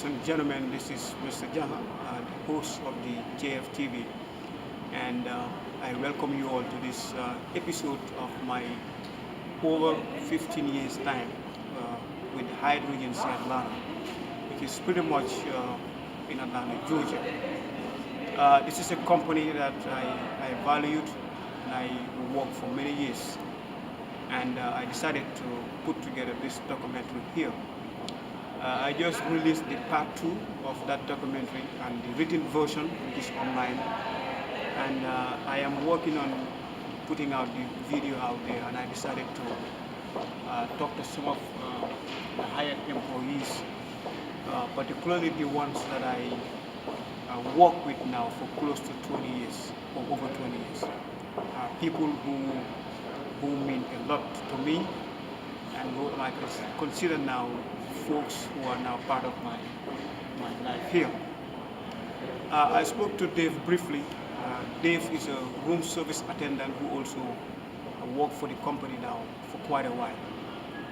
ladies and gentlemen, this is Mr. Jaha, the host of the JFTV, and I welcome you all to this episode of my over 15 years time with Hyatt Regency Atlanta, which is pretty much in Atlanta, Georgia. This is a company that I valued and I worked for many years, and I decided to put together this documentary here. I just released the part two of that documentary and the written version, which is online. And I am working on putting out the video out there. And I decided to talk to some of the Hyatt employees, particularly the ones that I work with now for close to 20 years or over 20 years. People who mean a lot to me and who I consider now folks who are now part of my life here. I spoke to Dave briefly. Dave is a room service attendant who also worked for the company now for quite a while.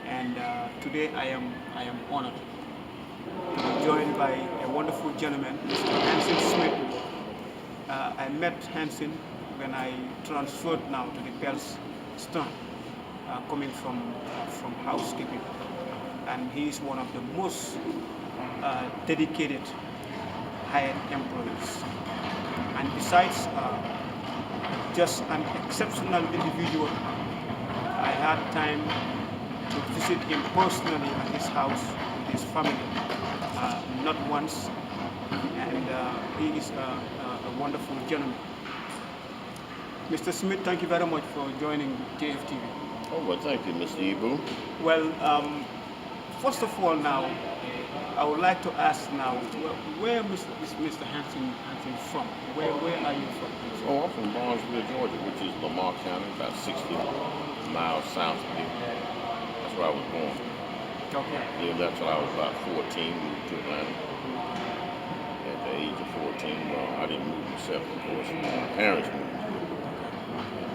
And today I am honored to be joined by a wonderful gentleman, Mr. Hansen Smith. I met Hansen when I transferred now to the Bells Stern, coming from housekeeping. And he is one of the most dedicated Hyatt employees. And besides just an exceptional individual, I had time to visit him personally at his house with his family, not once, and he is a wonderful gentleman. Mr. Smith, thank you very much for joining JFTV. Oh, well, thank you, Mr. Ibu. Well, first of all, now, I would like to ask now, where is Mr. Hansen from? Where are you from? Oh, I'm from Barnesville, Georgia, which is Lamar County, about 60 miles south of here. That's where I was born. Okay. Lived there till I was about 14, moved to Atlanta. At the age of 14, well, I didn't move myself, of course. My parents moved.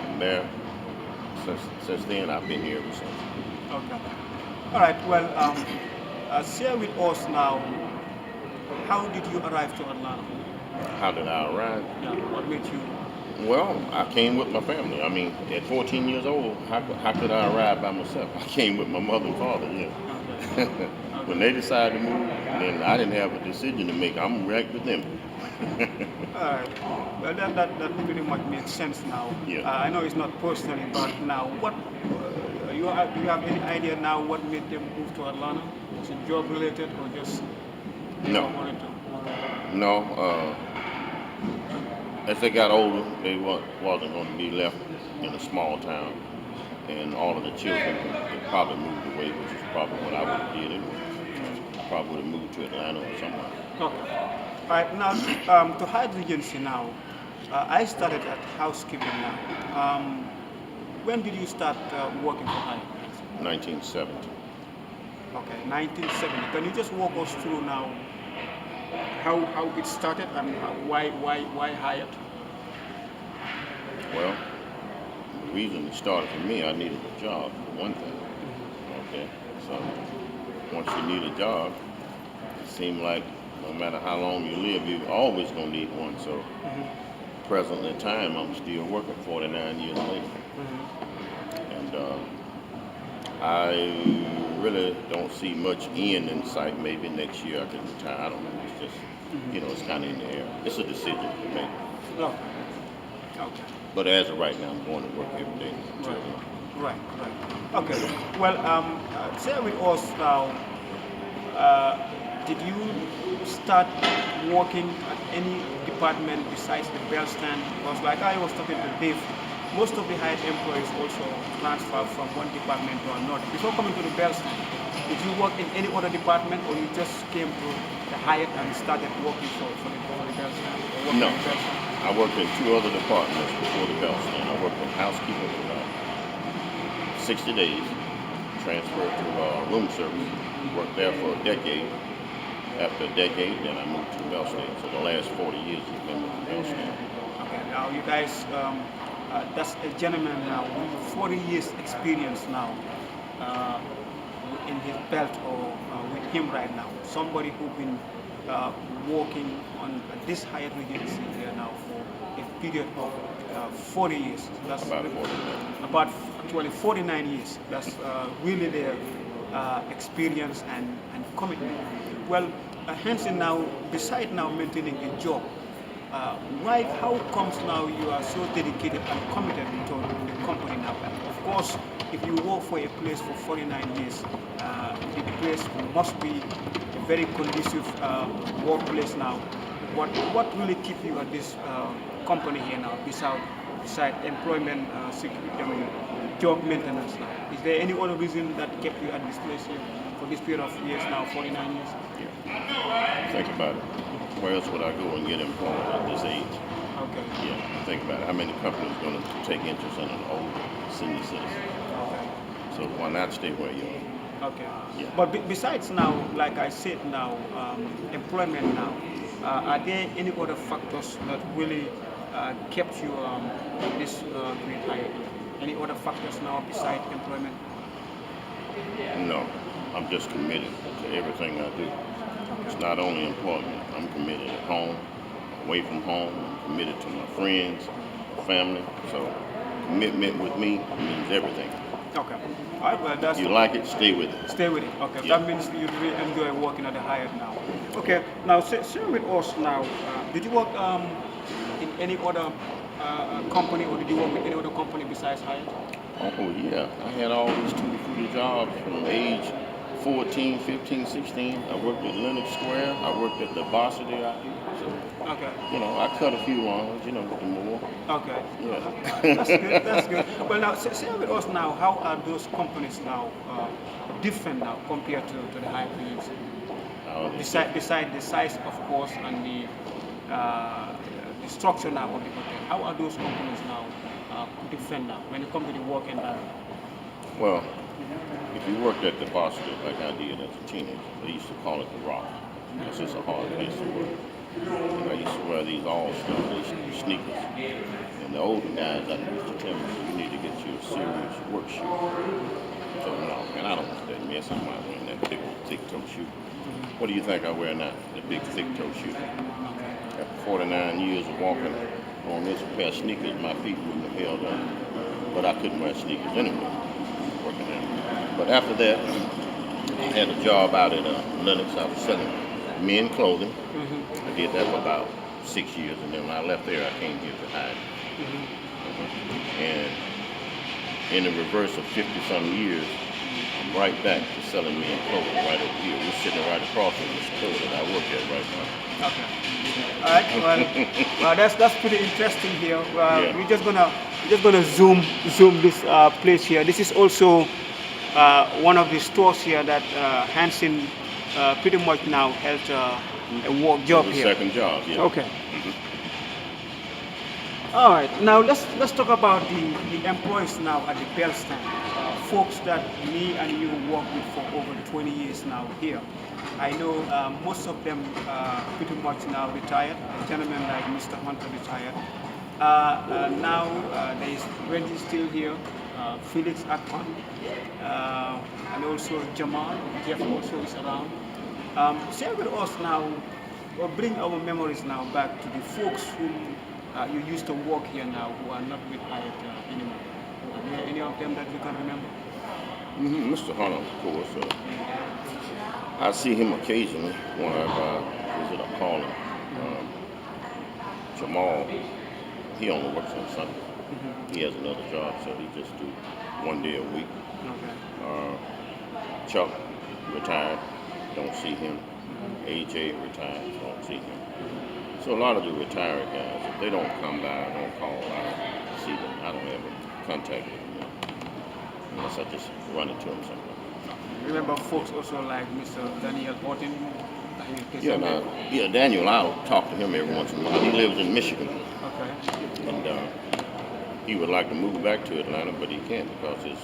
And there, since then, I've been here ever since. Okay. All right. Well, share with us now. How did you arrive to Atlanta? How did I arrive? Yeah. What made you? Well, I came with my family. I mean, at 14 years old, how could I arrive by myself? I came with my mother and father, yeah. Okay. When they decided to move, then I didn't have a decision to make. I'm right with them. All right. Well, that pretty much makes sense now. Yeah. I know it's not personally, but now, what do you have any idea now what made them move to Atlanta? Was it job related or just they No. wanted to? No, as they got older, they wasn't going to be left in a small town, and all of the children they probably moved away, which is probably what I would have did anyway. I probably would have moved to Atlanta or somewhere. Okay. All right. Now, to Hyatt Regency now, I started at housekeeping now. When did you start working for Hyatt? 1970. Okay, 1970. Can you just walk us through now how it started and why Hyatt? Well, the reason it started for me, I needed a job, for one thing. Okay, so once you need a job, it seemed like no matter how long you live, you're always going to need one. So presently time, I'm still working 49 years later. And I really don't see much end in sight. Maybe next year I can retire. I don't know. It's just, it's kind of in the air. It's a decision to make. Okay. Okay. But as of right now, I'm going to work every day. Right. Okay. Well, share with us now. Did you start working at any department besides the bell stand? Because, like I was talking to Dave, most of the Hyatt employees also transfer from one department to another. Before coming to the bell stand, did you work in any other department, or you just came to the Hyatt and started working for the bell stand? No, I worked in two other departments before the bell stand. I worked in housekeeping for about 60 days, transferred to room service, worked there for a decade. After a decade, then I moved to the bell stand. So the last 40 years have been with the bell stand. Okay, now you guys, that's a gentleman now with 40 years experience now in his belt or with him right now. Somebody who's been uh, working on this Hyatt Regency here now for a period of 40 years. That's About 40. about actually 49 years. That's really their experience and commitment. Well, Hansen now, beside now maintaining a job, why, how comes now you are so dedicated and committed to the company now? Of course, if you work for a place for 49 years, the place must be a very conducive workplace now. What really keep you at this company here now, beside employment security, I mean, job maintenance now? Is there any other reason that kept you at this place here for this period of years now, 49 years? Yeah. Think about it. Where else would I go and get employed at this age? Okay. Yeah. Think about it. How many companies are going to take interest in an older senior citizen? Okay. So why not stay where you are? Okay. Yeah. But besides now, like I said now, employment now, are there any other factors that really kept you this great hire? Any other factors now besides employment? No, I'm just committed to everything I do. It's not only employment. I'm committed at home, away from home. I'm committed to my friends, my family. So commitment with me means everything. Okay. All right. Well, that's You like it, stay with it. stay with it. Okay. Yeah. That means you really enjoy working at the Hyatt now. Okay. Now, share with us now. Did you work in any other company, or did you work with any other company besides Hyatt? Oh yeah, I had all these tutti-frutti jobs from age 14, 15, 16. I worked at Lenox Square. I worked at the Varsity out here. So, Okay. I cut a few lawns, with the mower. Okay. Yeah. That's good. That's good. Well, now share with us now. How are those companies now different now compared to the Hyatt Regency? Oh, Beside the size, of course, and the structure now of the hotel. How are those companies now different now when it comes to the work environment? well, if you worked at the Varsity like I did as a teenager, they used to call it the Rock. It's just a hard place to work. And I used to wear these all-stars, these sneakers. And the older guys I used to tell me, you need to get you a serious work shoe. So no, and I don't want that mess. I'm not wearing that big old thick toe shoe. What do you think I wear now? The big thick toe shoe. After 49 years of walking on this pair of sneakers, my feet wouldn't have held up. But I couldn't wear sneakers anyway, working there. But after that, I had a job out at Lenox. I was selling men clothing. I did that for about 6 years, and then when I left there, I came here to Hyatt. And in the reverse of 50-some years, I'm right back to selling men clothing right over here. We're sitting right across from the store that I work at right now. Okay. All right. Well, that's pretty interesting here. Yeah. We're just gonna zoom this place here. This is also one of the stores here that Hansen pretty much now has a work job The here. second job, yeah. Okay. All right. Now let's talk about the employees now at the Bell stand. Folks that me and you work with for over 20 years now here. I know most of them pretty much now retired. A gentleman like Mr. Hunter retired. Now there is Reggie still here, Felix Akpan, and also Jamal. Jeff also is around. Share with us now, or bring our memories now back to the folks who you used to work here now, who are not with Hyatt anymore. Are there any of them that you can remember? Mr. Hunter, of course. I see him occasionally when I visit or call him. Jamal, he only works on Sunday. He has another job, so he just do 1 day a week. Okay. Chuck, retired, don't see him. AJ, retired, don't see him. So a lot of the retired guys, if they don't come by, don't call, I don't see them. I don't ever contact them. Unless I just run into them somewhere. Remember folks also like Mr. Daniel Horton? Yeah, Daniel, I'll talk to him every once in a while. He lives in Michigan, Okay. and he would like to move back to Atlanta, but he can't because his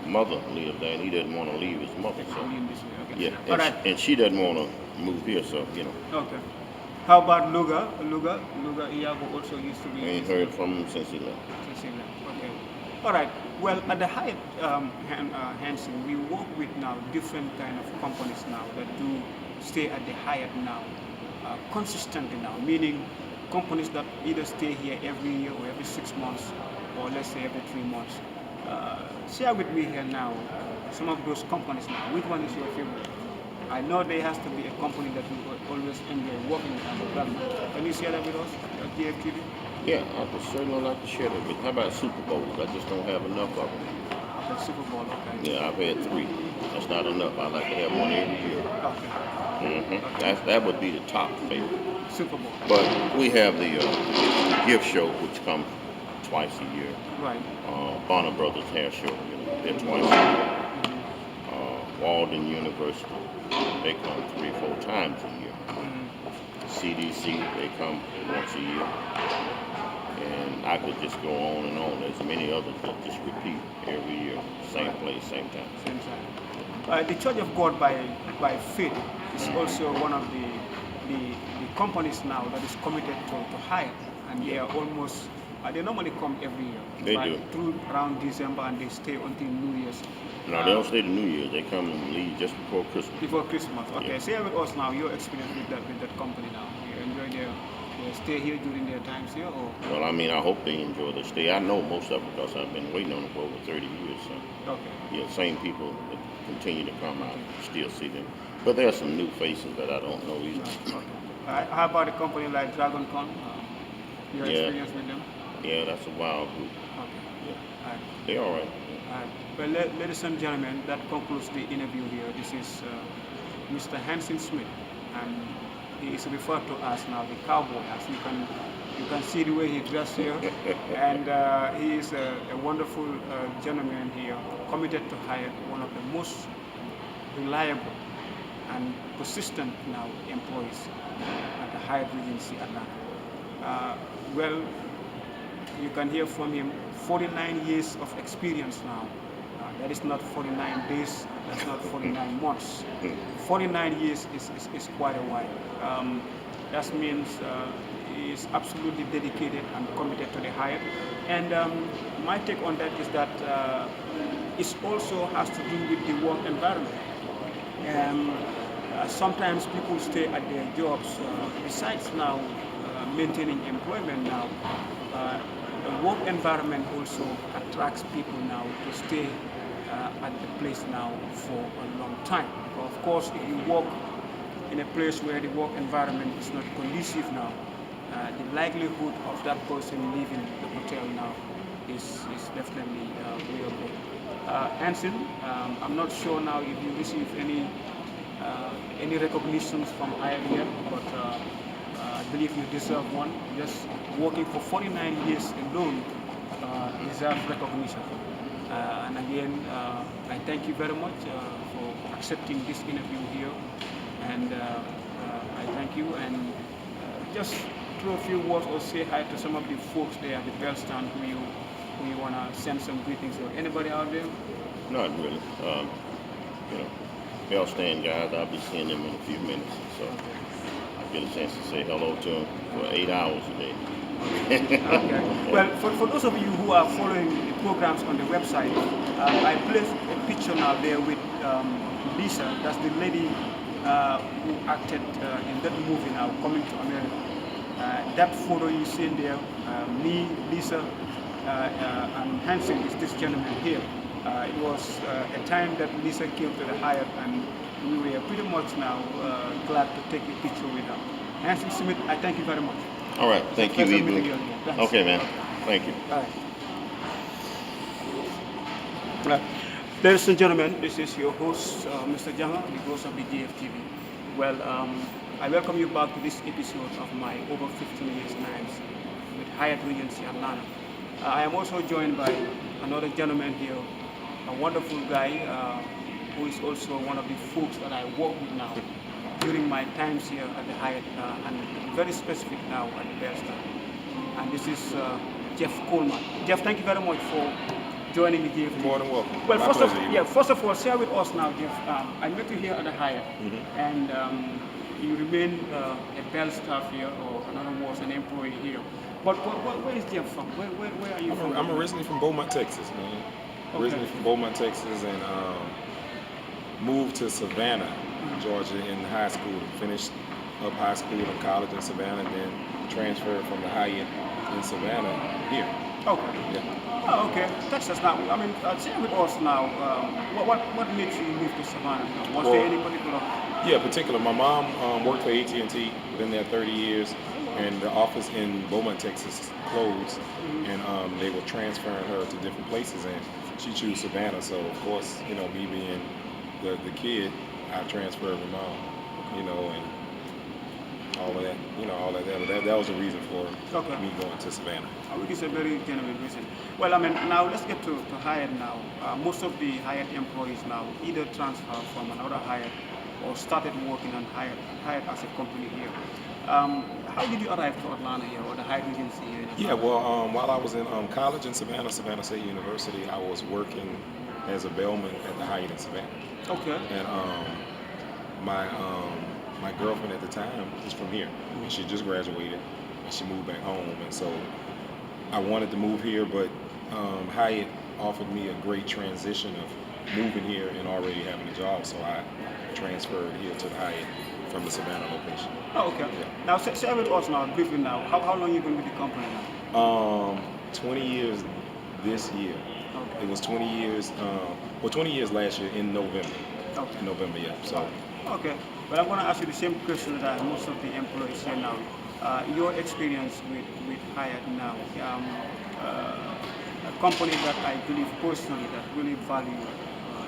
mother lives there, and he doesn't want to leave his mother. So, Okay. yeah, All and, right. and she doesn't want to move here, so Okay. How about Luga Iago also used to I be. ain't heard from him since he left. Okay. All right. Well, at the Hyatt Hansen, we work with now different kind of companies now that do stay at the Hyatt now. consistently now, meaning companies that either stay here every year or every 6 months, or let's say every 3 months. Share with me here now some of those companies now. Which one is your favorite? I know there has to be a company that you will always enjoy working with as a brand. Can you share that with us at GFTV? Yeah, I would certainly like to share that with. How about Super Bowls? I just don't have enough of them. The Super Bowl, okay. Yeah, I've had 3. That's not enough. I like to have one every year. Okay. That would be the top favorite. Super Bowl. But we have the gift show, which comes twice a year. Right. Bonner Brothers Hair Show, they're twice a year. Walden University, they come 3-4 times a year. CDC, they come once a year. And I could just go on and on. There's many others that just repeat every year, same place, same time. Same time. The Church of God by Faith is also one of the companies now that is committed to Hyatt, and they are almost they normally come every year. They do. Through around December, and they stay until New Year's. No, they don't stay to New Year's. They come and leave just before Christmas. Before Christmas. Okay. Yeah. Share with us now your experience with that company now. You enjoy their stay here during their times here, or? Well, I mean, I hope they enjoy the stay. I know most of them because I've been waiting on them for over 30 years. So. Okay. Yeah, same people that continue to come out, still see them. But there are some new faces that I don't know either. Okay. How about a company like Dragon Con? Your experience with them? Yeah, that's a wild group. Okay. Yeah. All right. They're all right. Well, ladies and gentlemen, that concludes the interview here. This is Mr. Hanson Smith, and he is referred to as now the cowboy. As you can see the way he dressed here, and he is a wonderful gentleman here, committed to hire one of the most reliable and persistent now employees at the Hyatt Regency Atlanta. Well, you can hear from him 49 years of experience now. That is not 49 days, that's not 49 months. 49 years is quite a while. That means he is absolutely dedicated and committed to the Hyatt. And my take on that is that it also has to do with the work environment. Sometimes people stay at their jobs, besides now maintaining employment now, the work environment also attracts people now to stay at the place now for a long time. Of course, if you work in a place where the work environment is not conducive now, the likelihood of that person leaving the hotel now is definitely real good. Hanson, I'm not sure now if you receive any recognitions from Hyatt yet, but I believe you deserve one. Just working for 49 years alone deserves recognition. And again, I thank you very much for accepting this interview here. And I thank you. And just throw a few words or say hi to some of the folks there at the Bell Stand who you want to send some greetings to. Anybody out there? Not really. Bell Stand guys, I'll be seeing them in a few minutes. So I get a chance to say hello to them for 8 hours a day. Okay. Well, for those of you who are following the programs on the website, I placed a picture now there with Lisa. That's the lady who acted in that movie now, Coming to America. That photo you see there, me, Lisa, and Hanson is this gentleman here. It was a time that Lisa came to the Hyatt, and we were pretty much now glad to take a picture with her. Hanson Smith, I thank you very much. All right. Thank you, Evelyn. Okay, man. Thank you. All right. Ladies and gentlemen, this is your host, Mr. Jaha, the host of the GFTV. Well, I welcome you back to this episode of my over 15 years times with Hyatt Regency Atlanta. I am also joined by another gentleman here, a wonderful guy who is also one of the folks that I work with now during my times here at the Hyatt, and very specific now at the Bell Stand. And this is Jeff Coleman. Jeff, thank you very much for joining the GFTV. More than welcome. Well, first of all, share with us now, Jeff. I met you here at the Hyatt, and you remain a Bell staff here, or in other words, an employee here. But where is Jeff from? Where are you from? I'm originally from Beaumont, Texas, man. Okay. Originally from Beaumont, Texas, and moved to Savannah, Georgia, in high school. Finished of high school and college in Savannah, and then transferred from the Hyatt in Savannah here. Okay. Yeah. Oh, okay. Texas now. I mean, share with us now. What makes you move to Savannah? Was there Well, any particular? yeah, particular. My mom worked for AT&T, been there 30 years, and the office in Beaumont, Texas closed, and they were transferring her to different places, and she chose Savannah. So of course, me being the kid, I transferred with mom, and all of that. But that was the reason for Okay. me going to Savannah. Which is a very genuine reason. Well, I mean, now let's get to Hyatt now. Most of the Hyatt employees now either transfer from another Hyatt or started working on Hyatt as a company here. How did you arrive to Atlanta here or the Hyatt agency here in Yeah, Atlanta? well, while I was in college in Savannah State University, I was working as a bellman at the Hyatt in Savannah. Okay. And my my girlfriend at the time is from here, and she just graduated, and she moved back home. And so I wanted to move here, but Hyatt offered me a great transition of moving here and already having a job, so I transferred here to the Hyatt from the Savannah location. Oh, okay. Yeah. Now, share with us now, briefly now, how long you been with the company now? 20 years this year. Okay. It was 20 years. 20 years last year in November. Okay. In November, yeah. So. Okay. But I'm going to ask you the same question that most of the employees here now. Your experience with Hyatt now, a company that I believe personally that really value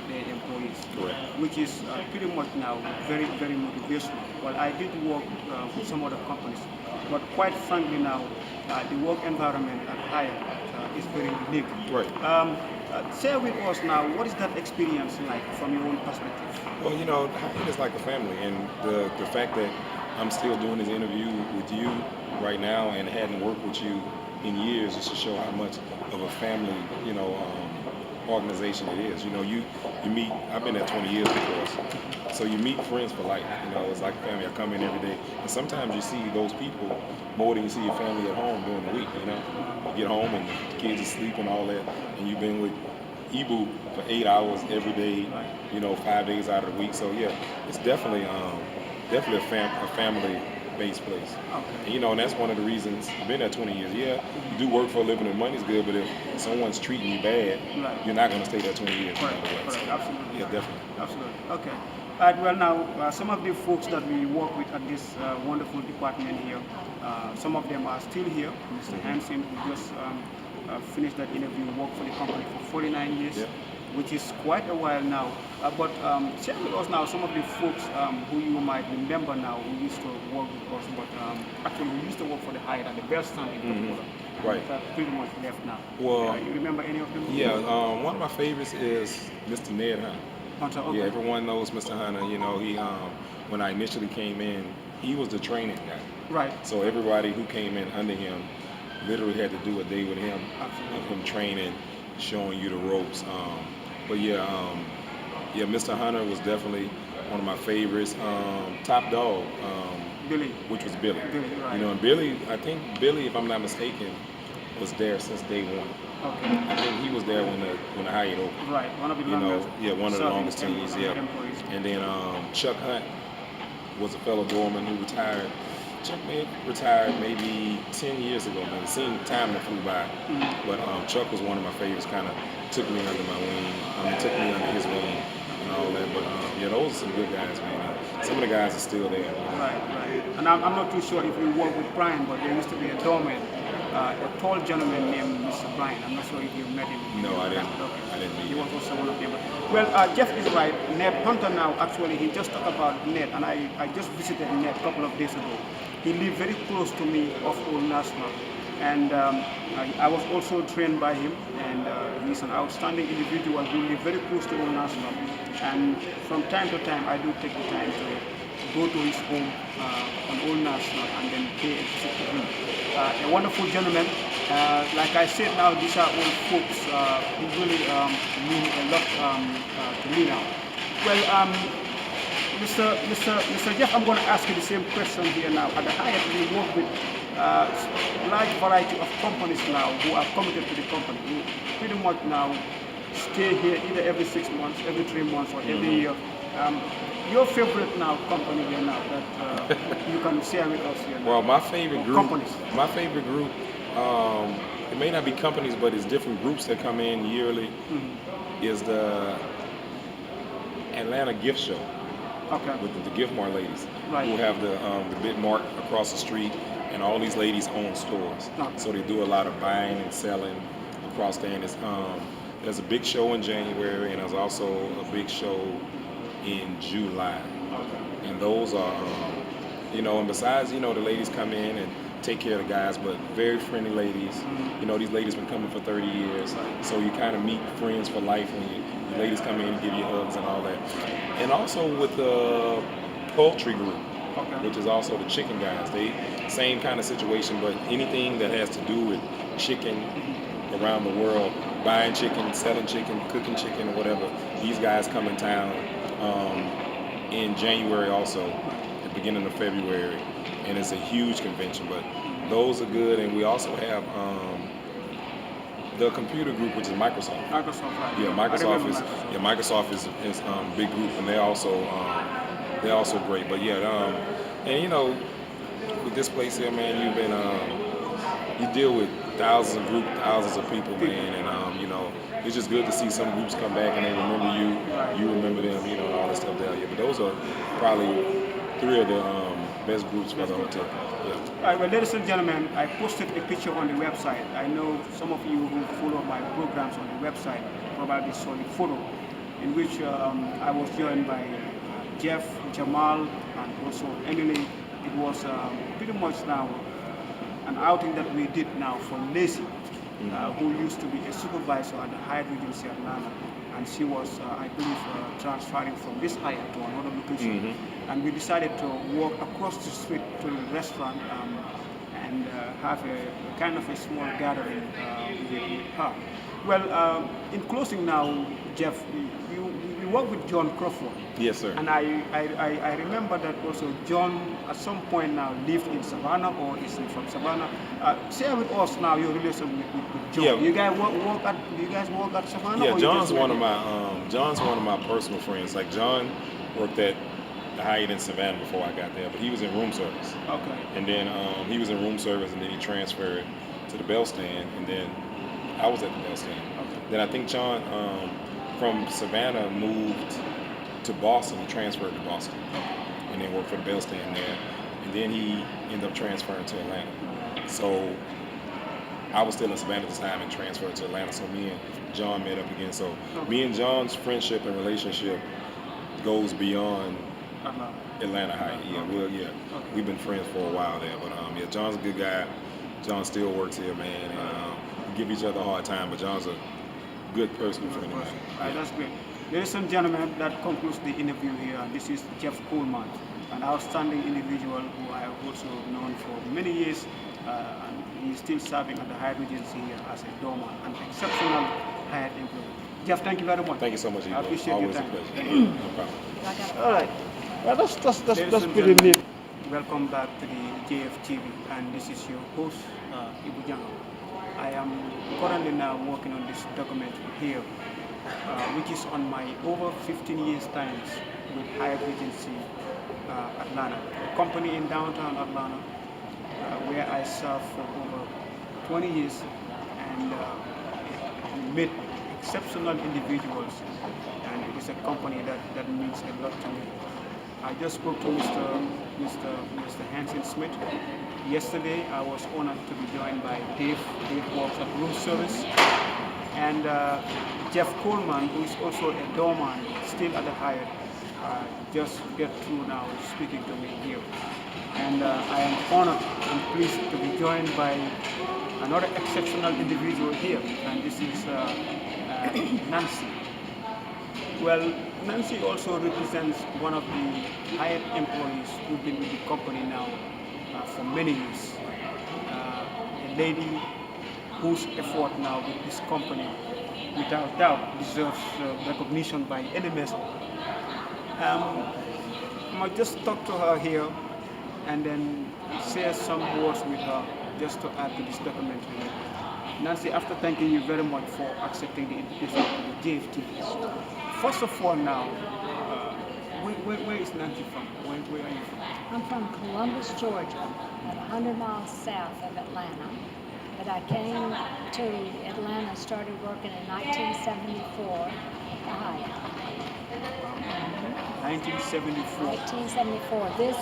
their employees, Correct. which is pretty much now very, very motivational. Well, I did work with some other companies, but quite frankly now, the work environment at Hyatt is very unique. Right. Share with us now, what is that experience like from your own perspective? Well, Hyatt is like a family, and the fact that I'm still doing this interview with you right now and hadn't worked with you in years is to show how much of a family, organization it is. You meet. I've been there 20 years before, so you meet friends for life. It's like a family. I come in every day, and sometimes you see those people more than you see your family at home during the week. You get home and the kids are asleep and all that, and you've been with Ibu for 8 hours every day, 5 days out of the week. So yeah, it's definitely a family-based place. Okay. And that's one of the reasons I've been there 20 years. Yeah, you do work for a living and money's good, but if someone's treating you bad, Right. you're not going to stay there 20 years. Correct, No other way. correct, absolutely. Yeah, definitely. Absolutely. Okay. All right, well, now, some of the folks that we work with at this wonderful department here, some of them are still here. Mr. Hansen, who just finished that interview, worked for the company for 49 years, Yeah. which is quite a while now. But share with us now some of the folks who you might remember now who used to work with us, but actually who used to work for the Hyatt at the Bell Stand in particular. Right. That pretty much left now. Well, You remember any of them? Yeah, one of my favorites is Mr. Ned Hunt. Hunter, okay. Yeah, everyone knows Mr. Hunter. He when I initially came in, he was the training guy. Right. So everybody who came in under him literally had to do a day with him, Absolutely. of him training, showing you the ropes. But yeah, Mr. Hunter was definitely one of my favorites. Top dog, Billy. which was Billy. Billy, right. And Billy, I think Billy, if I'm not mistaken, was there since day one. Okay. I think he was there when the Hyatt opened. Right. One of the You know, longest. yeah, one of the serving longest teams, yeah. employees. And then Chuck Hunt was a fellow doorman who retired. Chuck may have retired maybe 10 years ago, man. It seemed time that flew by. But Chuck was one of my favorites, kind of took me under my wing, took me under his wing and all that. But yeah, those are some good guys, man. Some of the guys are still there. Right, right. And I'm not too sure if you work with Brian, but there used to be a doorman, a tall gentleman named Mr. Brian. I'm not sure if you met him. No, I didn't. Okay. I didn't meet He him. was also one of them. Well, Jeff is right. Ned Hunter now, actually, he just talked about Ned, and I just visited Ned a couple of days ago. He lived very close to me off Old National. And I was also trained by him, and he's an outstanding individual who lived very close to Old National. And from time to time, I do take the time to go to his home on Old National and then pay a visit to him. A wonderful gentleman. Like I said now, these are old folks who really mean a lot to me now. Well, Mr. Jeff, I'm going to ask you the same question here now. At the Hyatt, we work with large variety of companies now who are committed to the company, who pretty much now stay here either every 6 months, every 3 months, or every year. Um, your favorite now company here now that you can share with us here now? Well, Or companies. my favorite group, um, it may not be companies, but it's different groups that come in yearly. Mhm. Is the Atlanta Gift Show Okay. with the Gift Mart ladies Right. who have the big mart across the street, and all these ladies own stores. Okay. So they do a lot of buying and selling across there. And there's a big show in January, and there's also a big show in July. Okay. And those are, and besides, the ladies come in and take care of the guys, but very friendly ladies. Mhm. These ladies been coming for 30 years, so you kind of meet friends for life when the ladies come in and give you hugs and all that. And also with the poultry group, Okay. which is also the chicken guys. They same kind of situation, but anything that has to do with chicken around the world, buying chicken, selling chicken, cooking chicken, or whatever. These guys come in town um, in January also, at the beginning of February, and it's a huge convention. But those are good, and we also have the computer group, which is Microsoft. Microsoft, right? Yeah, I Microsoft remember is Microsoft. yeah Microsoft is big group, and they're also great. But yeah, and with this place here, man, you deal with thousands of people, man, and it's just good to see some groups come back and they remember you remember them, and all that stuff there. Yeah, but those are probably three of the best groups for the hotel. Yeah. All right, well, ladies and gentlemen, I posted a picture on the website. I know some of you who follow my programs on the website probably saw the photo in which I was joined by Jeff, Jamal, and also Emily. It was pretty much now an outing that we did now for Lacey, who used to be a supervisor at the Hyatt Regency Atlanta. And she was, I believe, transferring from this Hyatt to another location. And we decided to walk across the street to the restaurant and have a kind of a small gathering with her. Well, in closing now, Jeff, you work with John Crawford. Yes, sir. And I remember that also John at some point now lived in Savannah or is from Savannah. Share with us now your relation with John. Yeah. You guys work at Savannah? Yeah, or you John's just one of met? John's one of my personal friends. Like John worked at the Hyatt in Savannah before I got there, but he was in room service. Okay. And then he was in room service, and then he transferred to the bell stand, and then I was at the bell stand. Okay. Then I think John from Savannah moved to Boston. He transferred to Boston, and then worked for the bell stand there. And then he ended up transferring to Atlanta. So I was still in Savannah at the time and transferred to Atlanta. So me and John met up again. So me and John's friendship and relationship goes beyond Atlanta High. We've been friends for a while there. But yeah, John's a good guy. John still works here, man. And we give each other a hard time, but John's a good personal friend of mine. Right, that's great. Ladies and gentlemen, that concludes the interview here. This is Jeff Coleman, an outstanding individual who I have also known for many years, and he's still serving at the Hyatt Regency here as a doorman, an exceptional Hyatt employee. Jeff, thank you very much. Thank you so much, Ivo. I appreciate Always your a time. pleasure. Thank you. No problem. All right. Well, that's Ladies and pretty gentlemen. neat. Welcome back to the JFTV, and this is your host, Ibu Jango. I am currently now working on this documentary here, which is on my over 15 years times with Hyatt Regency Atlanta, a company in downtown Atlanta, where I served for over 20 years and met exceptional individuals, and it is a company that means a lot to me. I just spoke to Mr. Hansen Smith. Yesterday, I was honored to be joined by Dave. Dave works at room service. And Jeff Coleman, who is also a doorman, still at the Hyatt, just get through now speaking to me here. And I am honored and pleased to be joined by another exceptional individual here, and this is Nancy. Well, Nancy also represents one of the Hyatt employees who've been with the company now for many years. A lady whose effort now with this company, without doubt, deserves recognition by any measure. I might just talk to her here and then share some words with her just to add to this documentary. Nancy, after thanking you very much for accepting the invitation to the JFT, first of all now, where is Nancy from? Where are you from? I'm from Columbus, Georgia, about 100 miles south of Atlanta. But I came to Atlanta, started working in 1974 at the Hyatt. 1974. 1974. This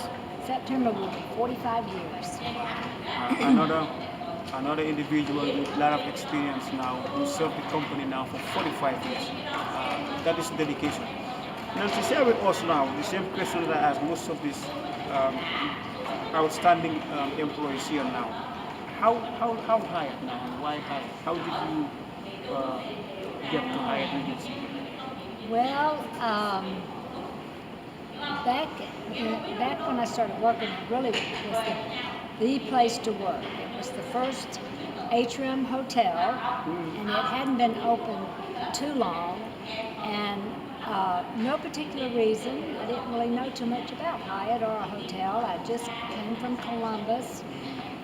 September will be 45 years. Another individual with a lot of experience now who served the company now for 45 years. That is dedication. Now to share with us now the same question that I asked most of these um, outstanding employees here now. How Hyatt now and why Hyatt? How did you uh, get to Hyatt Regency? Well, back back when I started working, it really was the place to work. It was the first atrium hotel, and it hadn't been open too long. And no particular reason. I didn't really know too much about Hyatt or a hotel. I just came from Columbus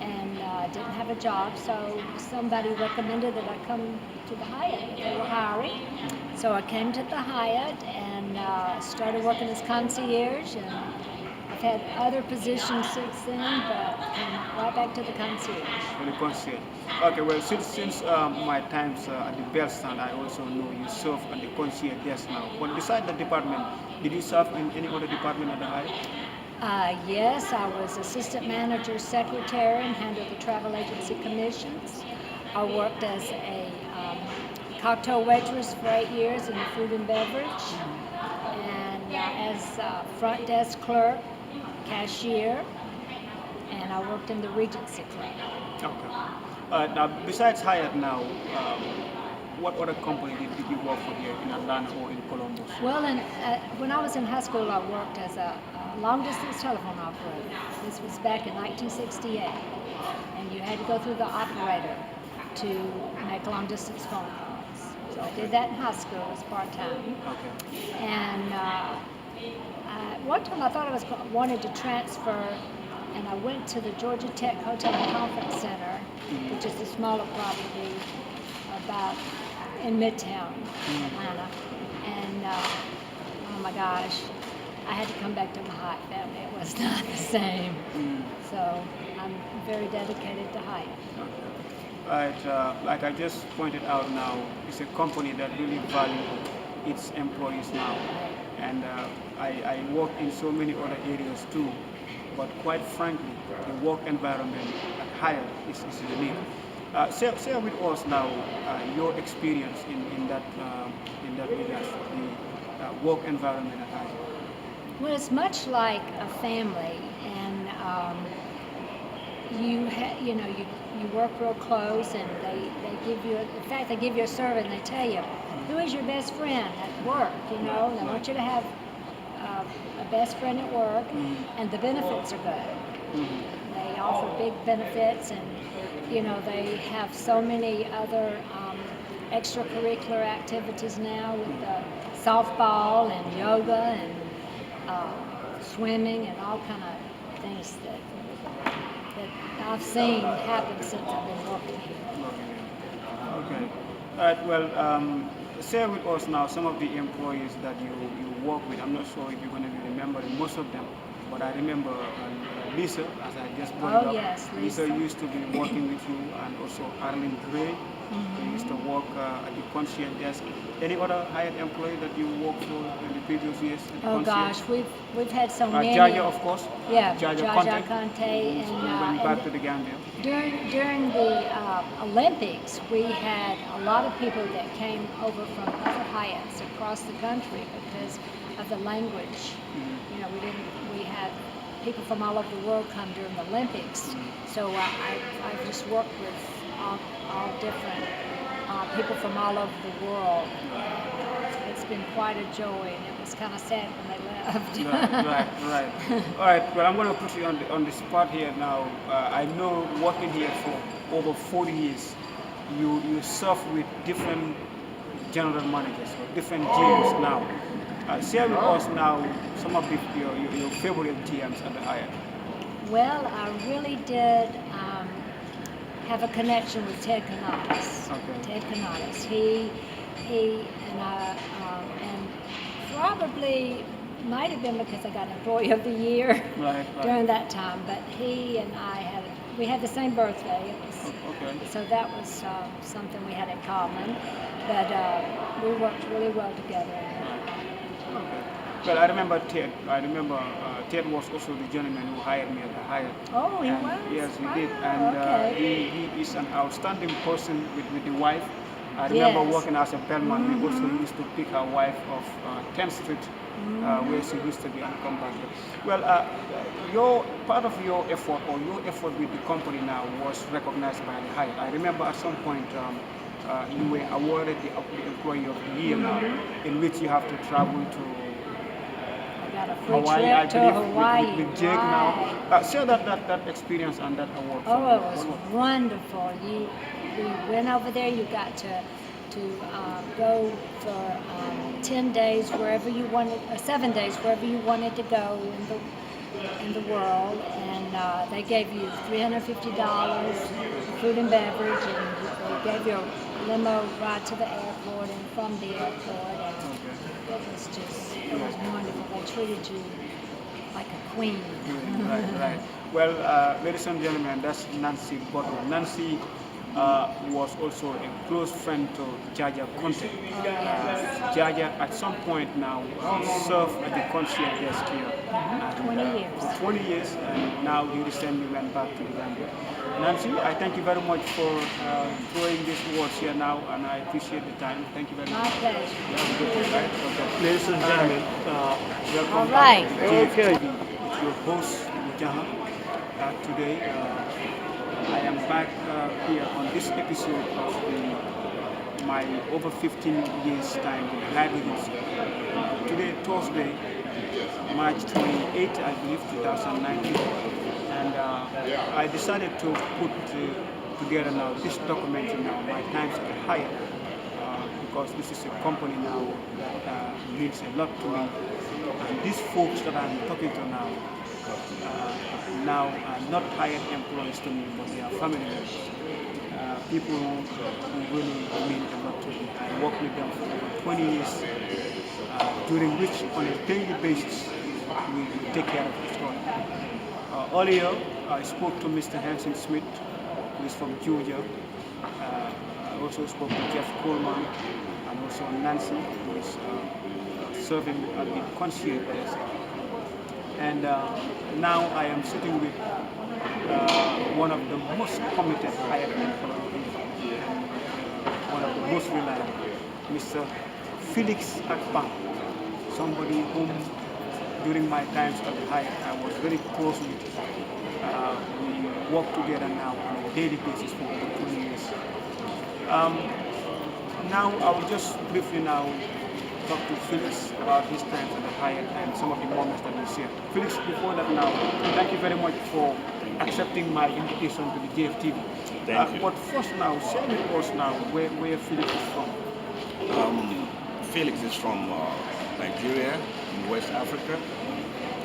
and didn't have a job, so somebody recommended that I come to the Hyatt. They were hiring. So I came to the Hyatt and started working as concierge, and I've had other positions since then, but came right back to the concierge. For the concierge. Okay, well, since my times at the bell stand, I also know you serve at the concierge desk now. But besides the department, did you serve in any other department at the Hyatt? Yes, I was assistant manager, secretary, and handled the travel agency commissions. I worked as a cocktail waitress for 8 years in the food and beverage, and as front desk clerk, cashier, and I worked in the Regency Club. Okay. Now, besides Hyatt now, what other company did you work for here in Atlanta or in Columbus? Well, when I was in high school, I worked as a long-distance telephone operator. This was back in 1968, and you had to go through the operator to make long-distance phone calls. So I did that in high school as part-time. Okay. And one time I thought wanted to transfer, and I went to the Georgia Tech Hotel and Conference Center, which is a smaller property about in Midtown Atlanta. And oh my gosh, I had to come back to my Hyatt family. It was not the same. So I'm very dedicated to Hyatt. Right, like I just pointed out now, it's a company that really values its employees now. And I work in so many other areas too. But quite frankly, the work environment at Hyatt is unique. Share with us now your experience in that regard, the work environment at Hyatt. Well, it's much like a family, and you work real close, and they give you, in fact, they give you a survey and they tell you, who is your best friend at work, and I want you to have a best friend at work, and the benefits are good. They offer big benefits, and they have so many other extracurricular activities now with softball and yoga and swimming and all kind of things that I've seen happen since I've been working here. Okay. All right. Well, share with us now some of the employees that you work with. I'm not sure if you're going to be remembering most of them, but I remember Lisa, as I just brought up. Yes, Lisa Lisa. used to be working with you, and also Arlene Gray. They used to work at the concierge desk. Any other Hyatt employee that you worked for in the previous years? At the Oh concierge? gosh, we've had so many. Jaja, of course. Yeah, Jaja Jaja Conte. Conte, Who went back to the Gambia. during the Olympics, we had a lot of people that came over from other Hyatts across the country because of the language. We had people from all over the world come during the Olympics. So I've just worked with all different people from all over the world. It's been quite a joy, and it was kind of sad when they left. Right. All right. Well, I'm going to put you on the spot here now. I know working here for over 40 years, you serve with different general managers or different GMs now. Share with us now some of your favorite GMs at the Hyatt. Well, I really did have a connection with Ted Canadas. Okay. Ted Canadas. He and I, and probably might have been because I got Employee of the Year Right, during right. that time. But he and I we had the same birthday. Okay. So that was something we had in common. But we worked really well together. Okay. Well, I remember Ted. I remember Ted was also the gentleman who hired me at the Hyatt. Oh, he And was? yes, he did. Wow, And okay. he is an outstanding person with the wife. I remember Yes. working as a bellman. We also Mm-hmm. used to pick our wife off 10th Street, where she used to be, and come back here. Well, your part of your effort or your effort with the company now was recognized by the Hyatt. I remember at some point you were awarded the Employee of the Year now, in which you have to travel to I got a free Hawaii, I trip to believe, Hawaii. with Jake now. Right. Share that experience and that award for Oh, me. it was wonderful. We went over there. You got to go for 10 days wherever you wanted, 7 days wherever you wanted to go in the world, and they gave you $350 food and beverage, and they gave you a limo ride to the airport and from the airport, and it was wonderful. They treated you like a queen. Right, right. Well, ladies and gentlemen, that's Nancy Butler. Nancy was also a close friend to Jaja Conte. Jaja, at some point now, served at the concierge desk here. And, 20 years. For 20 years, and now he recently went back to the Gambia. Nancy, I thank you very much for throwing these words here now, and I appreciate the time. Thank you very My much. pleasure. You have a good day, right? Okay. Ladies and gentlemen, welcome All back right. to JFTV. It's your host, Jaha. Today, I am back here on this episode of my over 15 years time in Hyatt Regency. Today, Thursday, March 28, I believe, 2019. And I decided to put together now this documentary now, my times at the Hyatt, because this is a company now that means a lot to me. And these folks that I'm talking to now are not hired employees to me, but they are family members. People who really mean a lot to me. I worked with them for over 20 years, during which on a daily basis we take care of each other. Earlier, I spoke to Mr. Hanson Smith, who is from Georgia. I also spoke to Jeff Coleman and also Nancy, who is serving at the concierge desk. And now I am sitting with one of the most committed hired employees, one of the most reliable, Mr. Felix Akpan, somebody whom during my times at the Hyatt I was very close with. We work together now on a daily basis for over 20 years. Now I will just briefly now talk to Felix about his time at the Hyatt and some of the moments that we shared. Felix, before that now, thank you very much for accepting my invitation to the JFTV. Thank you. But first now, share with us now where Felix is from. Felix is from Nigeria, in West Africa,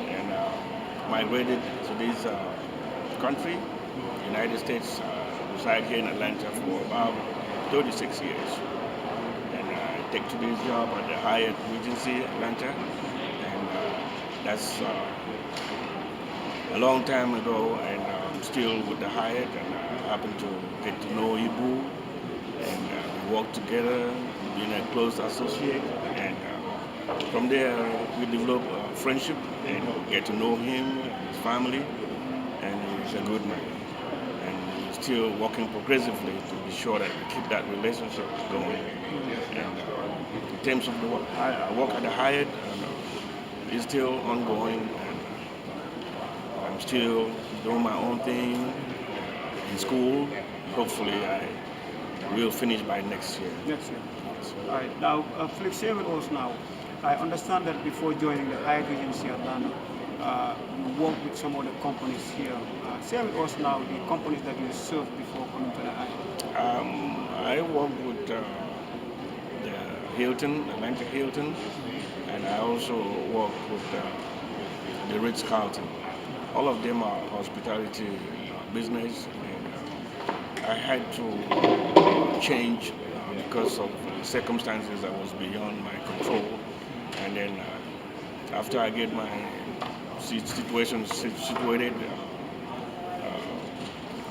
and migrated to this country, United States, reside here in Atlanta for about 36 years. And I take today's job at the Hyatt Regency, Atlanta, and that's a long time ago, and I'm still with the Hyatt, and I happen to get to know Ibu, and we work together, being a close associate, and from there we develop a friendship and get to know him, his family, and he's a good man. And we're still working progressively to be sure that we keep that relationship going. And in terms of the work, I work at the Hyatt, and it's still ongoing, and I'm still doing my own thing in school. Hopefully I will finish by next year. Next year. All right. Now, Felix, share with us now. I understand that before joining the Hyatt Regency Atlanta, you worked with some other companies here. Share with us now the companies that you served before coming to the Hyatt. I work with the Hilton, Atlanta Hilton, and I also work with the Ritz-Carlton. All of them are hospitality business, and I had to change because of circumstances that was beyond my control, and then after I get my situation situated,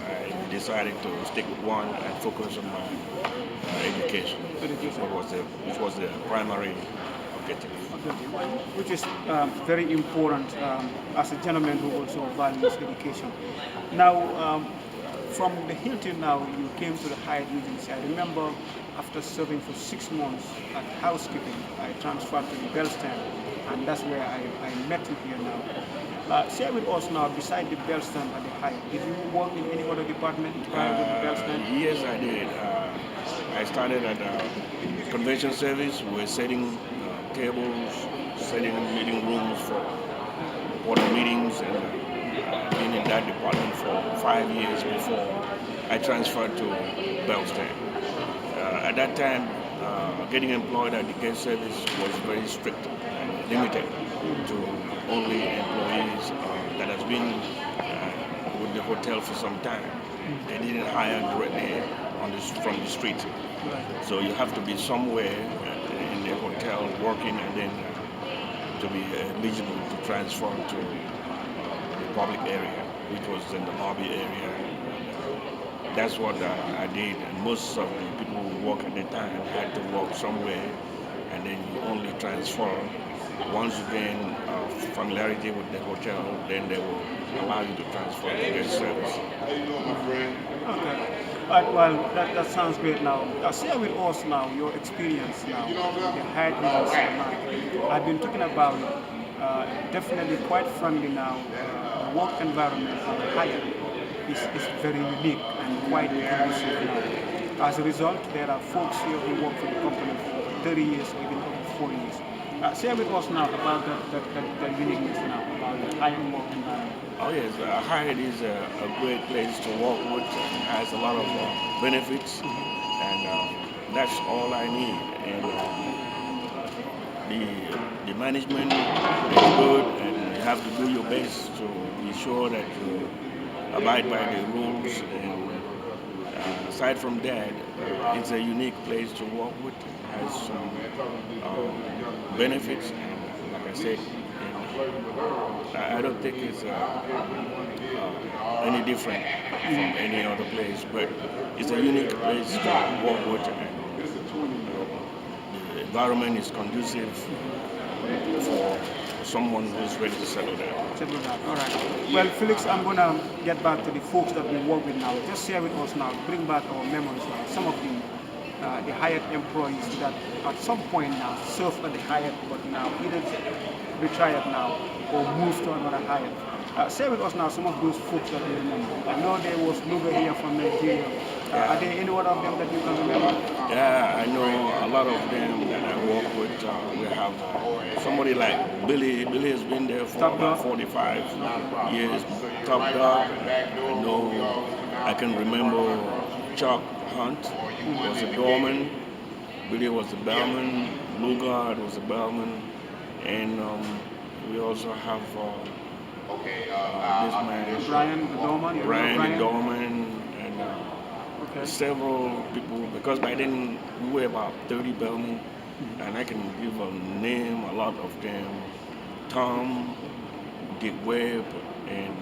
I decided to stick with one and focus on my education, Education. which was the primary objective. Okay, well, which is very important as a gentleman who also values education. Now, from the Hilton now, you came to the Hyatt Regency. I remember after serving for 6 months at housekeeping, I transferred to the Bellstand, and that's where I met you here now. Share with us now, beside the Bellstand and the Hyatt, did you work in any other department prior to the Bellstand? Yes, I did. I started at convention service. We were setting tables, setting meeting rooms for important meetings, and been in that department for 5 years before I transferred to Bellstand. At that time, getting employed at the guest service was very strict and limited to only employees that has been with the hotel for some time. They didn't hire directly from the street. So you have to be somewhere in the hotel working and then to be eligible to transfer to the public area, which was in the lobby area. That's what I did. And most of the people who work at the time had to work somewhere, and then you only transfer. Once you gain familiarity with the hotel, then they will allow you to transfer to their service. Okay. All right, well, that sounds great now. Share with us now your experience now, the Hyatt Regency now. I've been talking about definitely quite friendly now. The work environment of the Hyatt is very unique and quite inclusive now. As a result, there are folks here who work for the company for 30 years, even over 40 years. Share with us now about that uniqueness now, about the Hyatt work environment. Oh yes, Hyatt is a great place to work with. It has a lot of benefits, and that's all I need. And the management is good, and you have to do your best to be sure that you abide by the rules. And aside from that, it's a unique place to work with. It has some benefits, and like I said, I don't think it's any different from any other place, but it's a unique place to work with, and the environment is conducive for someone who's ready to settle down. Settle down. All right. Well, Felix, I'm gonna get back to the folks that we work with now. Just share with us now, bring back our memories now. Some of the Hyatt employees that at some point now served at the Hyatt, but now either retired now or moved to another Hyatt. Share with us now some of those folks that you remember. I know there was Luga here from Nigeria. Are there any one of them that you can remember? Yeah, I know a lot of them that I work with. We have somebody like Billy. Billy has been there for Top about dog? 45 years. Top dog. I know. I can remember Chuck Hunt was a doorman. Billy was a bellman. Lugard was a bellman, and we also have this man Brian the Doorman? You remember Brian the doorman, and Okay. several people, because by then we were about 30 bellmen, and I can give a name, a lot of them. Tom, Dick Webb, and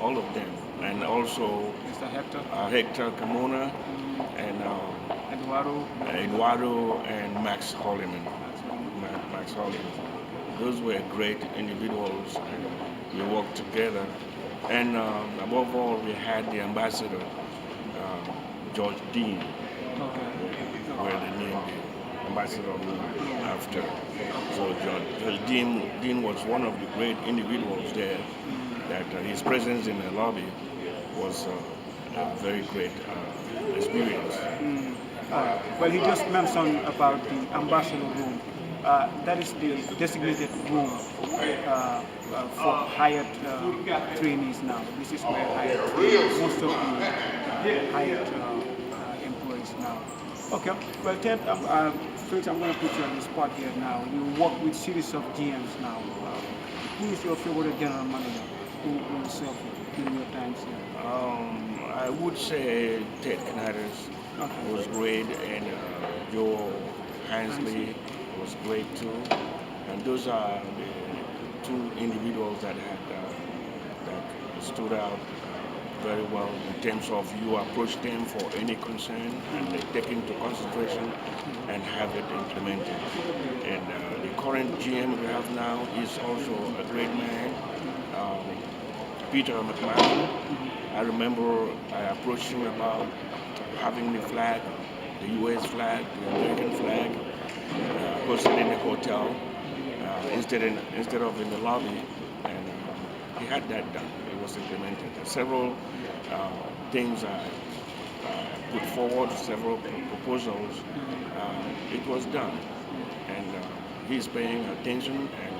all of them. And also Mr. Hector, Hector Camona, and Eduardo. and Max Holliman. Max Holliman. Those were great individuals, and we worked together. And above all, we had the ambassador, George Dean, Okay. where they named the ambassador after. So George Dean was one of the great individuals there. That his presence in the lobby was a very great experience. Well, he just mentioned about the ambassador room. That is the designated room for Hyatt trainees now. This is where Hyatt trains most of the Hyatt employees now. Okay, well, Ted, Felix, I'm going to put you on the spot here now. You work with series of GMs now. Who is your favorite general manager who served during your times here? I would say Ted Knatters was great, and Joe Hansley was great too. And those are two individuals that stood out very well in terms of you approach them for any concern and they take into consideration and have it implemented. And the current GM we have now is also a great man, um, Peter McMahon. I remember I approached him about having the flag, the U.S. flag, the American flag, hosted in the hotel instead of in the lobby, and he had that done. It was implemented. Several things I put forward, several proposals. It was done, and he's paying attention, and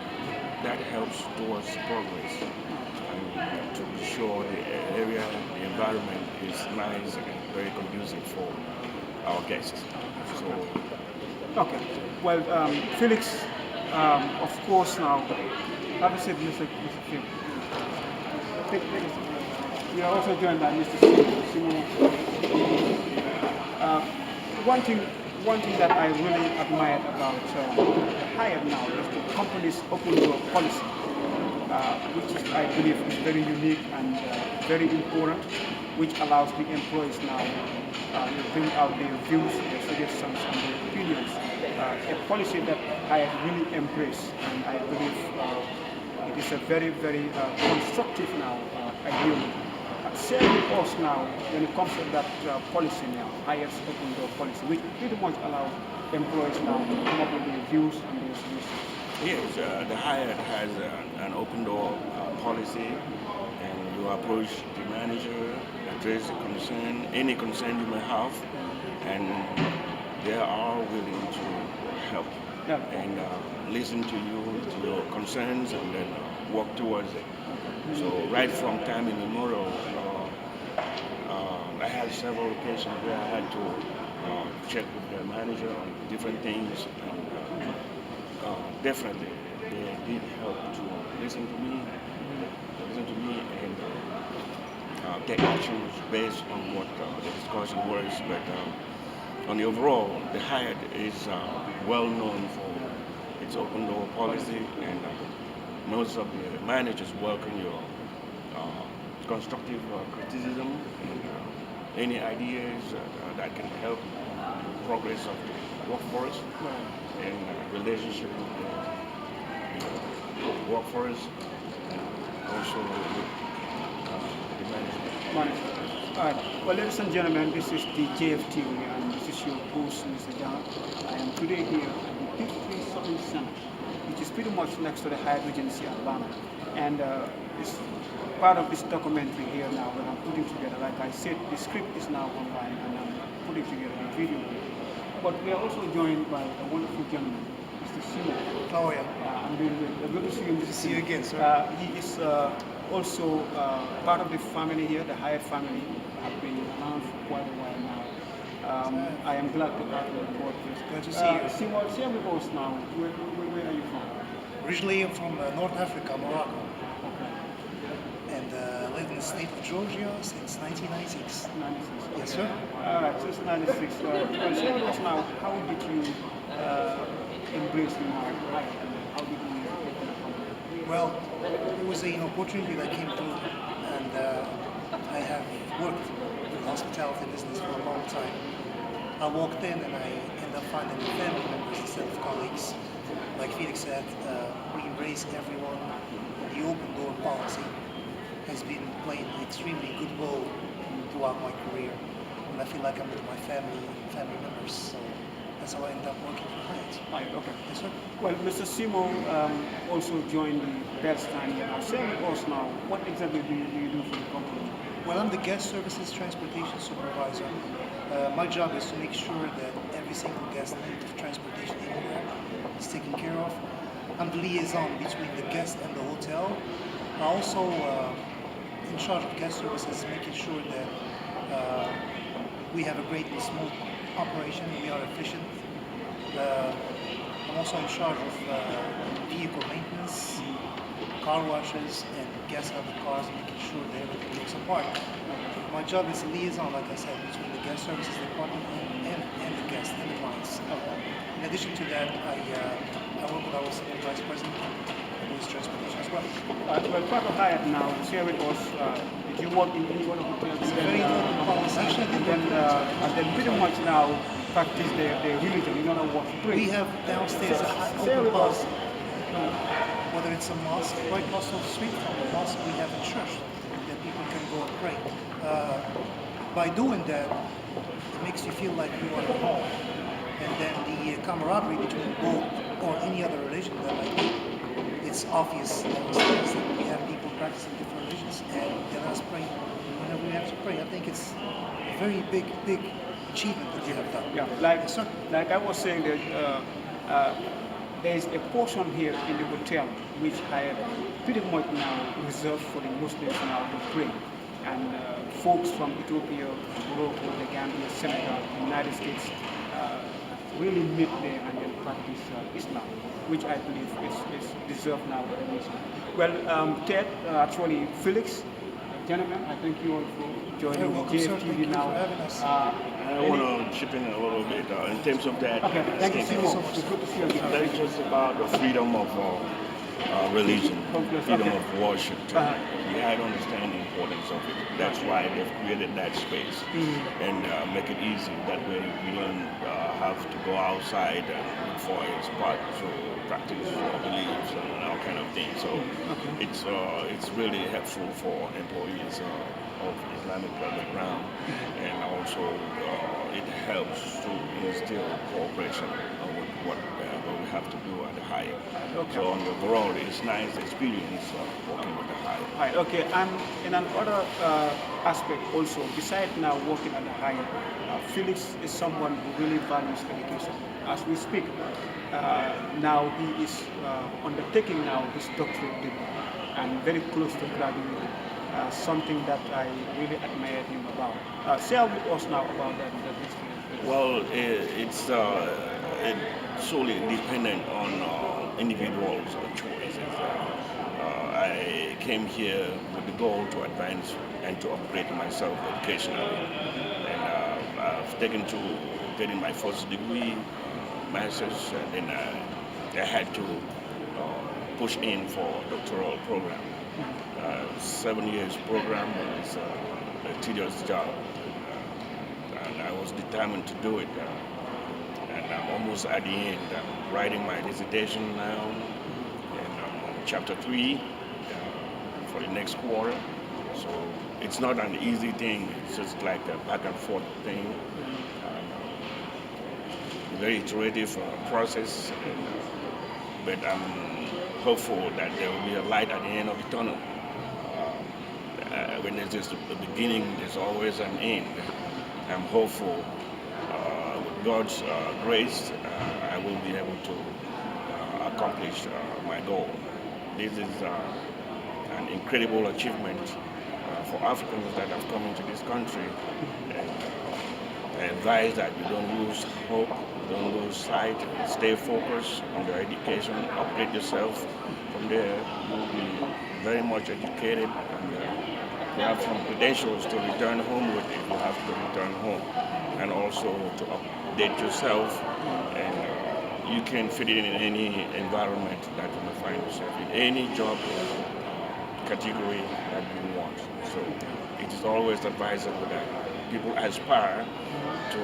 that helps towards progress. And to be sure the area, the environment is nice and very conducive for our guests. So, Okay. Well, Felix, of course now, have you said Mr. Phil? We are also joined by Mr. Simon. Uh, one thing that I really admired about Hyatt now is the company's open door policy, which is, I believe is very unique and very important, which allows the employees now to bring out their views, their suggestions, and their opinions. A policy that I really embrace, and I believe it is a very, very constructive now idea. Share with us now when it comes to that policy now, Hyatt's open door policy, which pretty much allows employees now to come up with their views and their suggestions. yes, the Hyatt has an open door policy, and you approach the manager, address the concern, any concern you may have, and they are willing to help Yeah. and listen to you, to your concerns, and then work towards it. So right from time immemorial, I had several occasions where I had to check with the manager on different things, and definitely they did help to listen to me, and take actions based on what the discussion was. But on the overall, the Hyatt is well known for its open door policy, and most of the managers welcome your constructive criticism and any ideas that can help the progress of the workforce and relationship with the workforce, and also with the management. All right. Well, ladies and gentlemen, this is the JFTV, and this is your host, Mr. John. I am today here at the Big Tree Shopping Center, which is pretty much next to the Hyatt Regency Alabama. And it's part of this documentary here now that I'm putting together. Like I said, the script is now online, and I'm putting together a video here. But we are also joined by a wonderful gentleman, Mr. Simon. How are you? I'm doing good. Good to see you, Mr. See you Simon. again, sir. He is also part of the family here, the Hyatt family. Have been around for quite a while now. I am glad to have you on board. Glad to see you. Simon, share with us now. Where are you from? Originally, I'm from North Africa, Morocco, Okay. and lived in the state of Georgia since 1996. 96. Yes, sir. All right, since 96. Well, share with us now, how did you embrace the Hyatt? How did you get to the company? Well, it was an opportunity that came through, and I have worked in the hospitality business for a long time. I walked in and I ended up finding family members instead of colleagues. Like Felix said, we embrace everyone. The open door policy has been playing an extremely good role throughout my career. And I feel like I'm with my family members. So that's how I ended up working for Hyatt. Right, okay. Yes, sir. Well, Mr. Simo also joined the Bell stand here. Now, share with us now, what exactly do you do for the company? Well, I'm the guest services transportation supervisor. My job is to make sure that every single guest need of transportation anywhere is taken care of. I'm the liaison between the guest and the hotel. I'm also in charge of guest services, making sure that we have a great and smooth operation. We are efficient. I'm also in charge of vehicle maintenance, car washes, and gas out the cars, making sure that everything looks apart. My job is a liaison, like I said, between the guest services department and the guests and the clients. In addition to that, I work with our senior vice president, those transportation as well. Well, part of Hyatt now, share with us, did you work in any one of the hotels? It's a very important policy. Actually, I did work And then pretty much now practice their religion, in other words, pray. We have downstairs a Share open with us. policy. Whether it's a mosque, right across the street from the mosque, we have a church that people can go and pray. By doing that, it makes you feel like you are at home. And then the camaraderie between both or any other religion that might be, it's obvious downstairs that we have people practicing different religions and they let us pray whenever we have to pray. I think it's a very big achievement that you have done. Yeah, Yes, sir. like I was saying that there is a portion here in the hotel which I pretty much now reserved for the Muslims now to pray. And folks from Ethiopia, Morocco, the Gambia, Senegal, the United States really meet there and then practice Islam, which I believe is deserved now by the nation. Well, Ted, actually Felix, gentlemen, I thank you all for joining You're welcome, sir. Thank JFTV you now. for having us. I want to chip in a little bit in terms of that. Okay, thank you Thank you so so much. much. It's good to see you again. That's just about the freedom of religion, freedom Okay. of worship. You have to understand the importance of it. That's why they've created that space and make it easy. That way we don't have to go outside and look for a spot to practice beliefs and all kind of things. So it's really helpful for employees of Islamic background, and also it helps to instill cooperation with what we have to do at the Hyatt. Okay. So on the overall, it's nice experience working with the Hyatt. Right, okay, and in another aspect also, besides now working at the Hyatt, Felix is someone who really values education. As we speak, now he is undertaking now his doctorate degree and very close to graduating. Something that I really admire him about. Share with us now about that experience. Well, it's solely dependent on individuals' choices. I came here with the goal to advance and to upgrade myself educationally, and I've taken to getting my first degree, master's, and then I had to push in for a doctoral program. 7 years program is a tedious job, and I was determined to do it. And I'm almost at the end. I'm writing my dissertation now, and I'm on chapter 3 for the next quarter. So it's not an easy thing. It's just like a back and forth thing. Very iterative process, but I'm hopeful that there will be a light at the end of the tunnel. When there's just a beginning, there's always an end. I'm hopeful with God's grace, I will be able to accomplish my goal. This is an incredible achievement for Africans that have come into this country. And I advise that you don't lose hope, don't lose sight, stay focused on your education, upgrade yourself. From there, you'll be very much educated, and you have some credentials to return home with if you have to return home, and also to update yourself, and you can fit it in any environment that you may find yourself in, any job category that you want. So it is always advisable that people aspire to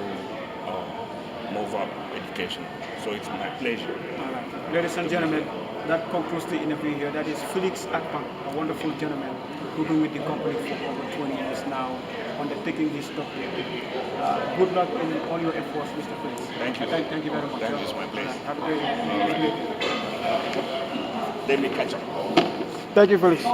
move up education. So it's my pleasure. All right. Ladies and gentlemen, that concludes the interview here. That is Felix Akpan, a wonderful gentleman who's been with the company for over 20 years now, undertaking his doctorate. Good luck in all your efforts, Mr. Felix. Thank you. Thank you very much. Thank you. It's my pleasure. Have a great day. Let me catch up. Thank you, Felix.